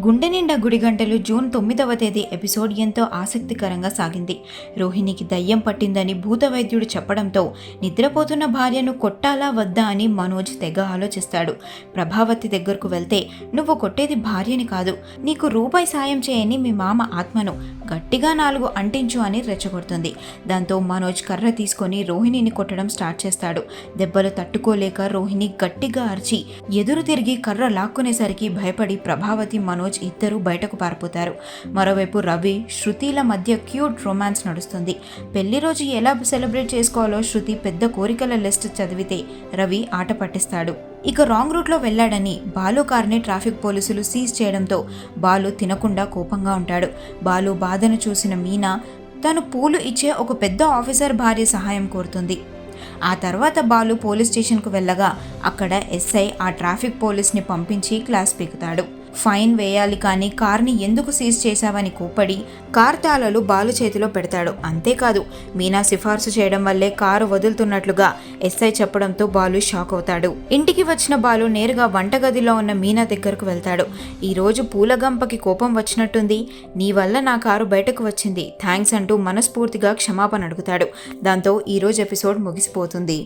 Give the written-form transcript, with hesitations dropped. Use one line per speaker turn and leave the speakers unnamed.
గుండె నిండా గుడిగంటలు జూన్ 9వ తేదీ ఎపిసోడ్ ఎంతో ఆసక్తికరంగా సాగింది. రోహిణికి దయ్యం పట్టిందని భూత వైద్యుడు చెప్పడంతో నిద్రపోతున్న భార్యను కొట్టాలా వద్దా అని మనోజ్ తెగ ఆలోచిస్తాడు. ప్రభావతి దగ్గరకు వెళ్తే, నువ్వు కొట్టేది భార్యని కాదు, నీకు రూపాయి సాయం చేయని మీ మామ ఆత్మను, గట్టిగా 4 అంటించు అని రెచ్చగొడుతుంది. దాంతో మనోజ్ కర్ర తీసుకొని రోహిణిని కొట్టడం స్టార్ట్ చేస్తాడు. దెబ్బలు తట్టుకోలేక రోహిణి గట్టిగా అరిచి ఎదురు తిరిగి కర్ర లాక్కునేసరికి భయపడి ప్రభావతి మనోజ్ ఇద్దరు బయటకు పారిపోతారు. మరోవైపు రవి శృతిల మధ్య క్యూట్ రొమాన్స్ నడుస్తుంది. పెళ్లి రోజు ఎలా సెలబ్రేట్ చేసుకోవాలో శృతి పెద్ద కోరికల లిస్ట్ చదివితే రవి ఆట పట్టిస్తాడు. ఇక రాంగ్ రూట్లో వెళ్లాడని బాలు కార్ని ట్రాఫిక్ పోలీసులు సీజ్ చేయడంతో బాలు తినకుండా కోపంగా ఉంటాడు. బాలు బాధను చూసిన మీనా తను పూలు ఇచ్చే ఒక పెద్ద ఆఫీసర్ భార్య సహాయం కోరుతుంది. ఆ తర్వాత బాలు పోలీస్ స్టేషన్కు వెళ్ళగా అక్కడ ఎస్ఐ ఆ ట్రాఫిక్ పోలీస్ని పంపించి క్లాస్ పీకుతాడు. ఫైన్ వేయాలి కానీ కార్ని ఎందుకు సీజ్ చేశావని కోప్పడి కార్ తాళాలు బాలు చేతిలో పెడతాడు. అంతేకాదు, మీనా సిఫార్సు చేయడం వల్లే కారు వదులుతున్నట్లుగా ఎస్ఐ చెప్పడంతో బాలు షాక్ అవుతాడు. ఇంటికి వచ్చిన బాలు నేరుగా వంటగదిలో ఉన్న మీనా దగ్గరకు వెళ్తాడు. ఈరోజు పూలగంపకి కోపం వచ్చినట్టుంది, నీ వల్ల నా కారు బయటకు వచ్చింది, థ్యాంక్స్ అంటూ మనస్ఫూర్తిగా క్షమాపణ అడుగుతాడు. దాంతో ఈరోజు ఎపిసోడ్ ముగిసిపోతుంది.